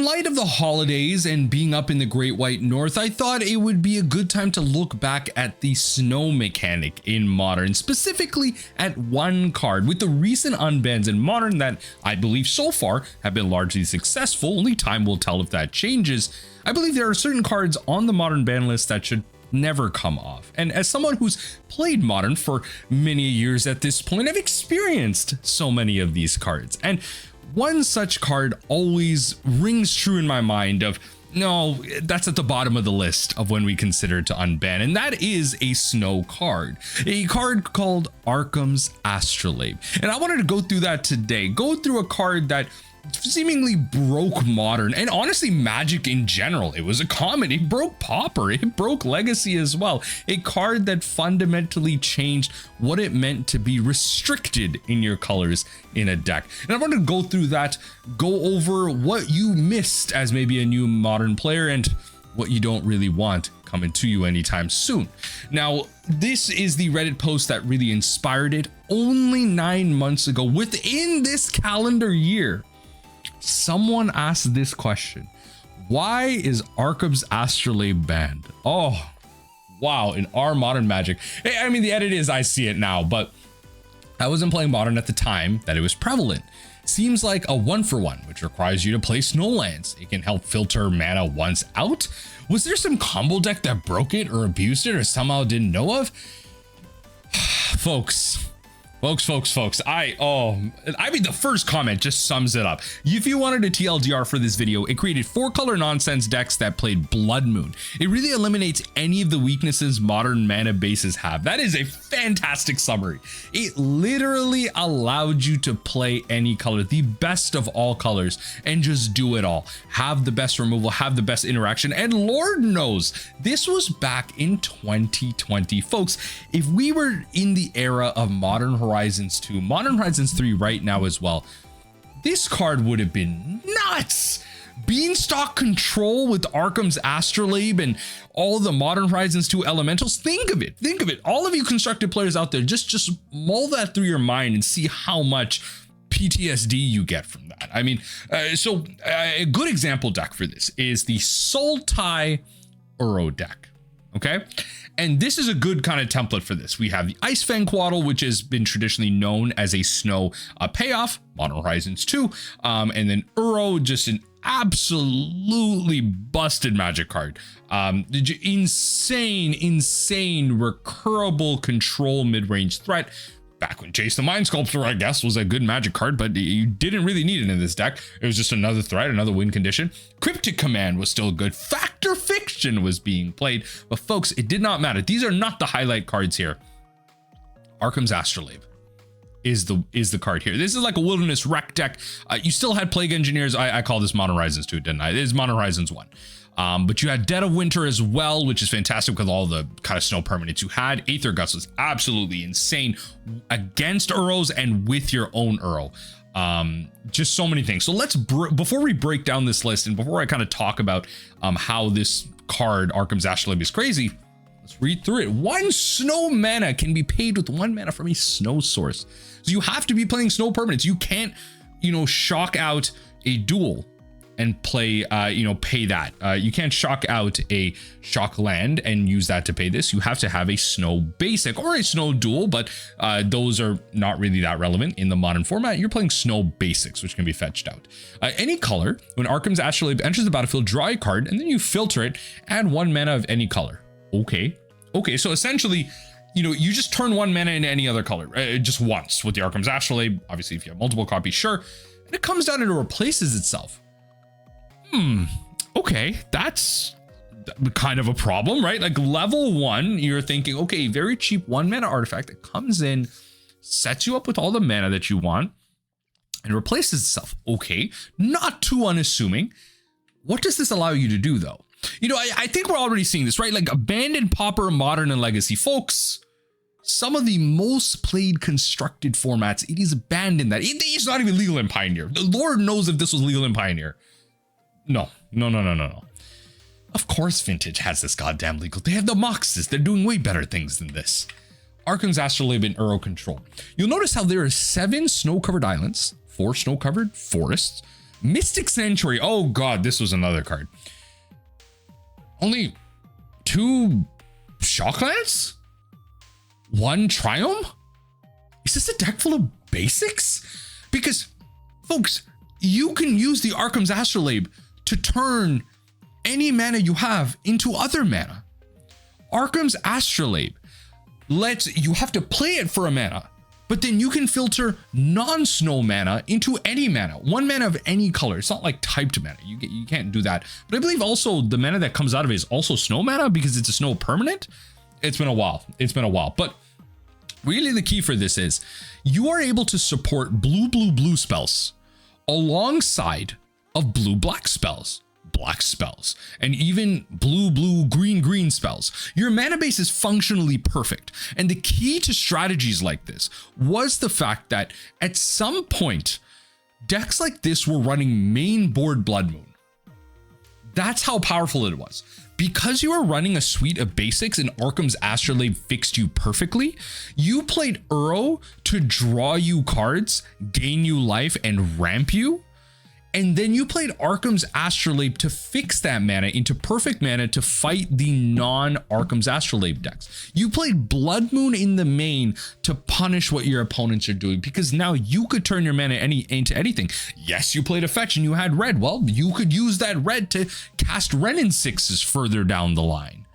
in light of the holidays and being up in the Great White North, I thought it would be a good time to look back at the snow mechanic in Modern, specifically at one card. With the recent unbans in Modern that I believe so far have been largely successful, only time will tell if that changes, I believe there are certain cards on the Modern ban list that should never come off. And as someone who's played Modern for many years at this point, I've experienced so many of these cards. And one such card always rings true in my mind of, no, that's at the bottom of the list of when we consider to unban, and that is a snow card, a card called Arcum's Astrolabe. And I wanted to go through that today, go through a card that seemingly broke Modern and honestly Magic in general. It was a common, it broke Pauper, it broke Legacy as well. A card that fundamentally changed what it meant to be restricted in your colors in a deck. And I want to go through that, go over what you missed as maybe a new Modern player and what you don't really want coming to you anytime soon. Now, this is the Reddit post that really inspired it. Only 9 months ago, within this calendar year, someone asked this question: why is Arcum's Astrolabe banned? Oh, wow, in our Modern Magic. I mean, the edit is, I see it now, but I wasn't playing Modern at the time that it was prevalent. Seems like a 1-for-1, which requires you to play Snowlands. It can help filter mana once out. Was there some combo deck that broke it or abused it or somehow didn't know of? Folks, I mean, the first comment just sums it up. If you wanted a TLDR for this video, it created 4-color nonsense decks that played Blood Moon. It really eliminates any of the weaknesses Modern mana bases have. That is a fantastic summary. It literally allowed you to play any color, the best of all colors, and just do it all. Have the best removal, have the best interaction, and Lord knows, this was back in 2020. Folks, if we were in the era of Modern Horizons 2, Modern Horizons 3 right now as well, this card would have been nuts. Beanstalk control with Arcum's Astrolabe and all the Modern Horizons 2 elementals. Think of it. All of you constructed players out there, just mull that through your mind and see how much PTSD you get from that. I mean, a good example deck for this is the Sultai Uro deck. Okay, and this is a good kind of template for this. We have the Ice Fang Quaddle, which has been traditionally known as a snow payoff, Modern Horizons 2, and then Uro, just an absolutely busted Magic card. Insane recurable control mid-range threat. Back when Chase the Mind Sculptor, I guess, was a good Magic card, but you didn't really need it in this deck. It was just another threat, another win condition. Cryptic Command was still good. Factor Fiction was being played, but folks, it did not matter. These are not the highlight cards here. Arcum's Astrolabe is the card here. This is like a Wilderness Wreck deck. You still had Plague Engineers. I call this Modern Horizons 2, didn't I? It is Modern Horizons 1. But you had Dead of Winter as well, which is fantastic with all the kind of snow permanents you had. Aether Gust was absolutely insane against Uros and with your own Uro. Just so many things. So let's, before we break down this list and before I kind of talk about how this card, Arcum's Astrolabe, is crazy, let's read through it. 1 snow mana can be paid with 1 mana from a snow source. So you have to be playing snow permanents. You can't, shock out a duel and play, pay that. You can't shock out a shock land and use that to pay this. You have to have a snow basic or a snow duel, but those are not really that relevant in the Modern format. You're playing snow basics, which can be fetched out. Any color, when Arcum's Astrolabe enters the battlefield, draw a card, and then you filter it, add 1 mana of any color. Okay, so essentially, you just turn 1 mana into any other color, just once with the Arcum's Astrolabe. Obviously, if you have multiple copies, sure. And it comes down and it replaces itself. Okay, that's kind of a problem, right? Like level 1, you're thinking, okay, very cheap 1 mana artifact that comes in, sets you up with all the mana that you want, and replaces itself. Okay, not too unassuming. What does this allow you to do though? I think we're already seeing this, right? Like Abandoned, Pauper, Modern, and Legacy. Folks, some of the most played constructed formats, it is banned in that. It's not even legal in Pioneer. The Lord knows if this was legal in Pioneer. No. Of course Vintage has this goddamn legal. They have the Moxes. They're doing way better things than this. Arcum's Astrolabe and Uro control. You'll notice how there are 7 snow-covered islands, 4 snow-covered forests, Mystic Sanctuary. Oh god, this was another card. Only 2 Shocklands? 1 Triumph? Is this a deck full of basics? Because, folks, you can use the Arcum's Astrolabe to turn any mana you have into other mana. Arcum's Astrolabe lets you have to play it for a mana, but then you can filter non-snow mana into any mana, 1 mana of any color. It's not like typed mana. You can't do that. But I believe also the mana that comes out of it is also snow mana because it's a snow permanent. It's been a while. But really the key for this is you are able to support blue spells alongside of black spells, and even blue green spells. Your mana base is functionally perfect. And the key to strategies like this was the fact that at some point, decks like this were running main board Blood Moon. That's how powerful it was. Because you were running a suite of basics and Arcum's Astrolabe fixed you perfectly, you played Uro to draw you cards, gain you life, and ramp you. And then you played Arcum's Astrolabe to fix that mana into perfect mana to fight the non-Arcum's Astrolabe decks. You played Blood Moon in the main to punish what your opponents are doing, because now you could turn your mana into anything. Yes, you played a fetch and you had red. Well, you could use that red to cast Renin 6s further down the line,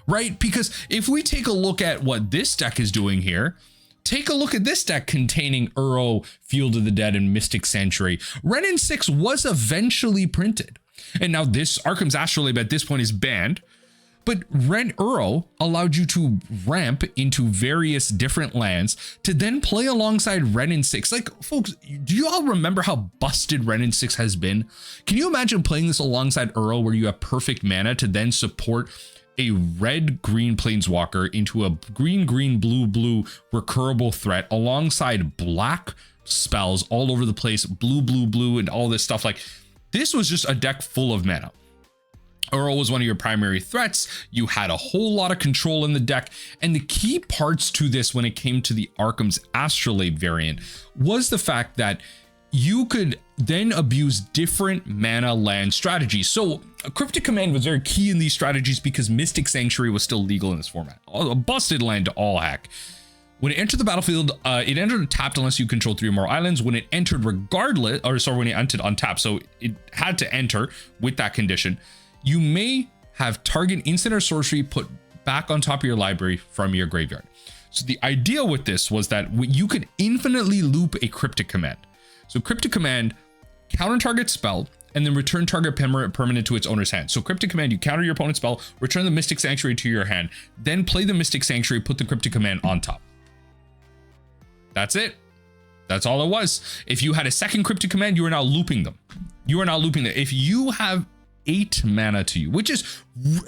right? Because if we take a look at what this deck is doing here, take a look at this deck containing Uro, Field of the Dead, and Mystic Sanctuary. Renin 6 was eventually printed. And now this Arcum's Astrolabe at this point is banned. But Uro allowed you to ramp into various different lands to then play alongside Renin 6. Like, folks, do you all remember how busted Renin 6 has been? Can you imagine playing this alongside Uro where you have perfect mana to then support a red-green planeswalker into a green blue recurable threat alongside black spells all over the place, blue, and all this stuff? Like, this was just a deck full of mana. Uro was one of your primary threats. You had a whole lot of control in the deck. And the key parts to this when it came to the Arcum's Astrolabe variant was the fact that you could then abuse different mana land strategies. So Cryptic Command was very key in these strategies because Mystic Sanctuary was still legal in this format. A busted land to all heck. When it entered the battlefield, it entered tapped unless you control 3 or more islands. When it entered when it entered untapped, so it had to enter with that condition. You may have target instant or sorcery put back on top of your library from your graveyard. So the idea with this was that you could infinitely loop a Cryptic Command. So Cryptic Command, counter target spell, and then return target permanent to its owner's hand. So Cryptic Command, you counter your opponent's spell, return the Mystic Sanctuary to your hand, then play the Mystic Sanctuary, put the Cryptic Command on top. That's it. That's all it was. If you had a second Cryptic Command, you are now looping them. If you have 8 mana to you, which is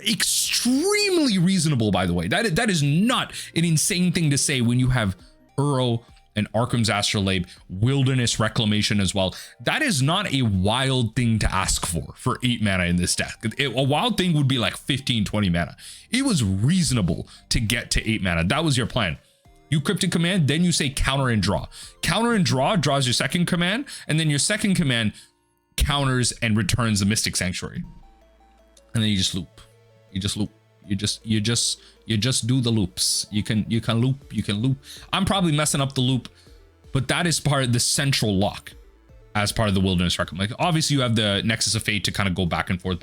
extremely reasonable, by the way. That is not an insane thing to say when you have Uro and Arcum's Astrolabe, Wilderness Reclamation as well. That is not a wild thing to ask for 8 mana in this deck. A wild thing would be like 15, 20 mana. It was reasonable to get to 8 mana. That was your plan. You Cryptic Command, then you say counter and draw. Counter and draw draws your second command, and then your second command counters and returns the Mystic Sanctuary. And then you just loop. You just do the loops. You can loop. I'm probably messing up the loop, but that is part of the central lock as part of the Wilderness Reclamation. Like, obviously you have the Nexus of Fate to kind of go back and forth,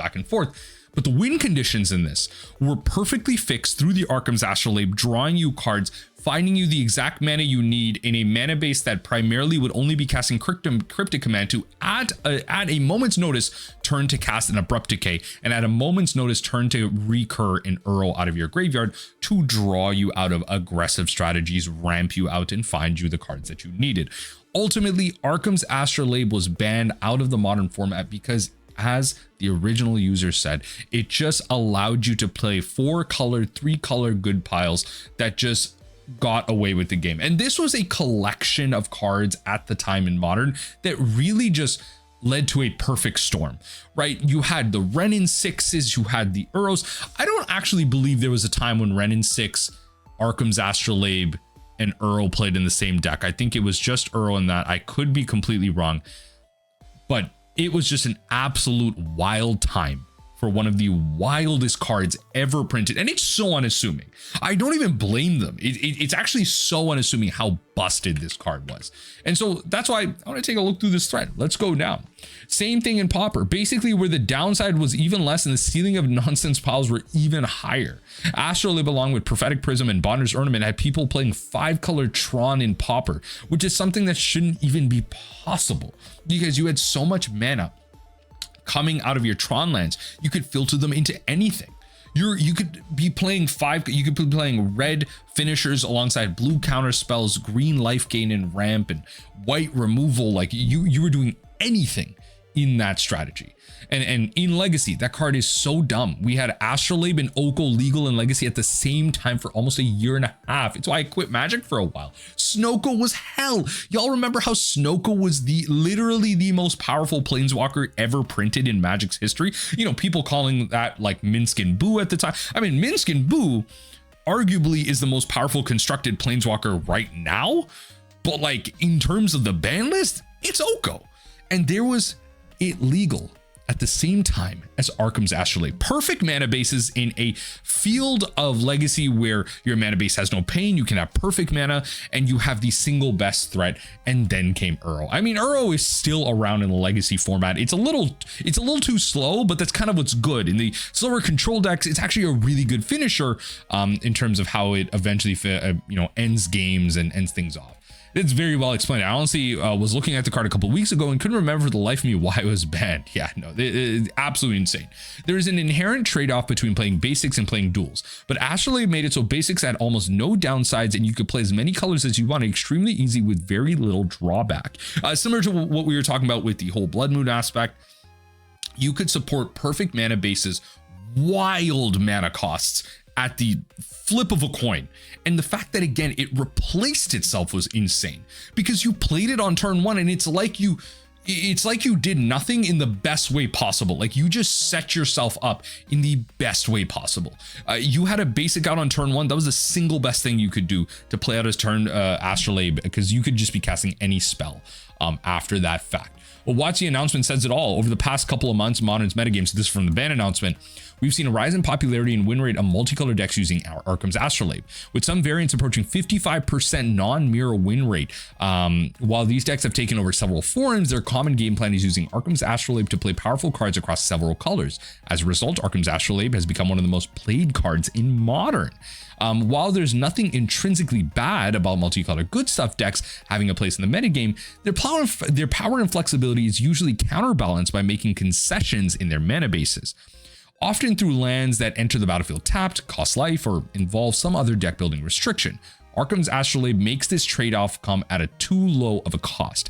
but the win conditions in this were perfectly fixed through the Arcum's Astrolabe, drawing you cards, finding you the exact mana you need in a mana base that primarily would only be casting Cryptic Command to at a moment's notice turn to cast an Abrupt Decay, and at a moment's notice turn to recur an Uro out of your graveyard to draw you out of aggressive strategies, ramp you out, and find you the cards that you needed. Ultimately, Arcum's Astrolabe was banned out of the modern format because, as the original user said, it just allowed you to play 4-color, 3-color good piles that just got away with the game. And this was a collection of cards at the time in Modern that really just led to a perfect storm, right? You had the Renin 6s, you had the Uros. I don't actually believe there was a time when Renin 6, Arcum's Astrolabe, and Uro played in the same deck. I think it was just Uro in that. I could be completely wrong, but it was just an absolute wild time for one of the wildest cards ever printed. And it's so unassuming. I don't even blame them. It's actually so unassuming how busted this card was. And so that's why I want to take a look through this thread. Let's go down. Same thing in Pauper. Basically, where the downside was even less and the ceiling of nonsense piles were even higher. Astrolabe, along with Prophetic Prism and Bonder's Ornament, had people playing 5-color Tron in Pauper, which is something that shouldn't even be possible because you had so much mana coming out of your Tron lands. You could filter them into anything. You could be playing red finishers alongside blue counter spells, green life gain and ramp, and white removal. Like you were doing anything in that strategy. And in Legacy, that card is so dumb. We had Astrolabe and Oko legal in Legacy at the same time for almost a year and a half. It's why I quit Magic for a while. Snoko was hell. Y'all remember how Snoko was literally the most powerful planeswalker ever printed in Magic's history? You know, people calling that like Minsk and Boo at the time. I mean, Minsk and Boo arguably is the most powerful constructed planeswalker right now. But like in terms of the ban list, it's Oko. And there was it legal at the same time as Arcum's Astrolabe. Perfect mana bases in a field of Legacy where your mana base has no pain. You can have perfect mana and you have the single best threat. And then came Uro. I mean, Uro is still around in the Legacy format. It's a little too slow, but that's kind of what's good. In the slower control decks, it's actually a really good finisher in terms of how it eventually ends games and ends things off. It's very well explained. I honestly was looking at the card a couple of weeks ago and couldn't remember for the life of me why it was banned. Yeah, no, it's absolutely insane. There is an inherent trade-off between playing basics and playing duels, but Astrolabe made it so basics had almost no downsides and you could play as many colors as you wanted extremely easy with very little drawback. Similar to what we were talking about with the whole Blood Moon aspect, you could support perfect mana bases, wild mana costs at the flip of a coin. And the fact that, again, it replaced itself was insane because you played it on turn one and it's like you did nothing in the best way possible. Like you just set yourself up in the best way possible. You had a basic out on turn one. That was the single best thing you could do to play out his turn Astrolabe because you could just be casting any spell after that fact. Well, WotC announcement says it all. Over the past couple of months, Modern's metagames, this is from the ban announcement, we've seen a rise in popularity and win rate of multicolor decks using our Arcum's Astrolabe, with some variants approaching 55% non-mirror win rate. While these decks have taken over several forums, their common game plan is using Arcum's Astrolabe to play powerful cards across several colors. As a result, Arcum's Astrolabe has become one of the most played cards in Modern. While there's nothing intrinsically bad about multicolored good stuff decks having a place in the metagame, their power and flexibility is usually counterbalanced by making concessions in their mana bases, often through lands that enter the battlefield tapped, cost life, or involve some other deck building restriction. Arcum's Astrolabe makes this trade-off come at a too low of a cost.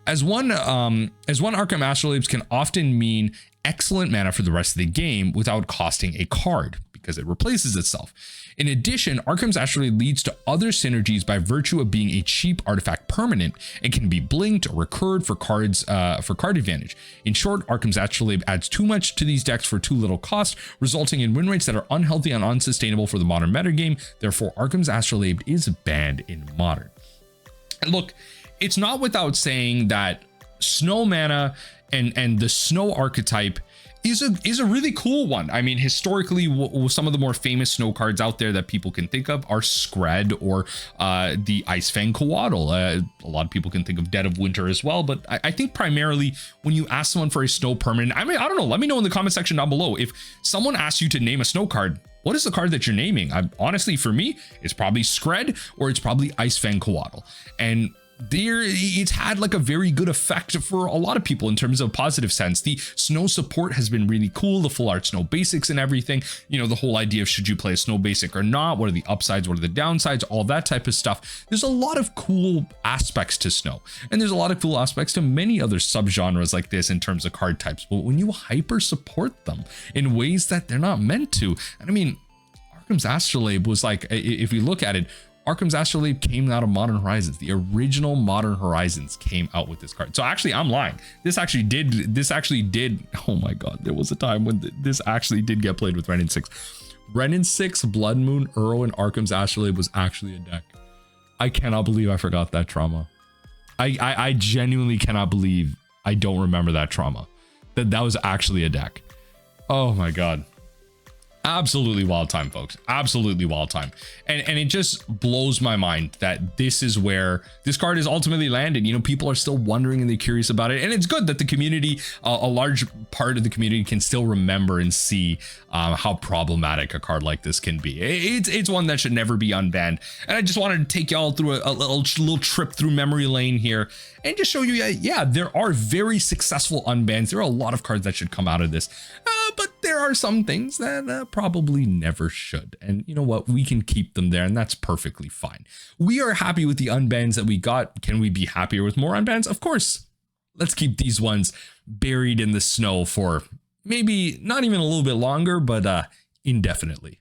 As one Arcum Astrolabes can often mean excellent mana for the rest of the game without costing a card, because it replaces itself. In addition, Arcum's Astrolabe leads to other synergies by virtue of being a cheap artifact permanent and can be blinked or recurred for cards for card advantage. In short, Arcum's Astrolabe adds too much to these decks for too little cost, resulting in win rates that are unhealthy and unsustainable for the Modern metagame. Therefore, Arcum's Astrolabe is banned in Modern. And look, it's not without saying that snow mana and the snow archetype is a really cool one. I mean, historically, some of the more famous snow cards out there that people can think of are Skred or the Icefang Coatl. A lot of people can think of Dead of Winter as well, but I think primarily when you ask someone for a snow permanent, I mean, I don't know, let me know in the comment section down below. If someone asks you to name a snow card, what is the card that you're naming? Honestly, for me, it's probably Skred or it's probably Icefang Coatl. And it's had like a very good effect for a lot of people in terms of positive sense. The snow support has been really cool, the full art snow basics and everything, you know, the whole idea of should you play a snow basic or not, what are the upsides, what are the downsides, all that type of stuff. There's a lot of cool aspects to snow, and there's a lot of cool aspects to many other subgenres like this in terms of card types, but when you hyper support them in ways that they're not meant to, and I mean, Arcum's Astrolabe was like, if you look at it, Arcum's Astrolabe came out of Modern Horizons. The original Modern Horizons came out with this card. So actually, I'm lying. This actually did. Oh my God, there was a time when this actually did get played with Wrenn and 6. Wrenn and 6, Blood Moon, Uro, and Arcum's Astrolabe was actually a deck. I cannot believe I forgot that trauma. I genuinely cannot believe I don't remember that trauma. That was actually a deck. Oh my God. Absolutely wild time, folks. Absolutely wild time. And it just blows my mind that this is where this card is ultimately landed. You know, people are still wondering and they're curious about it. And it's good that the community, a large part of the community, can still remember and see how problematic a card like this can be. It's one that should never be unbanned. And I just wanted to take y'all through a little trip through memory lane here and just show you, yeah, there are very successful unbans. There are a lot of cards that should come out of this, but there are some things that probably never should. And you know what? We can keep them there, and that's perfectly fine. We are happy with the unbans that we got. Can we be happier with more unbans? Of course. Let's keep these ones buried in the snow for maybe not even a little bit longer, but indefinitely.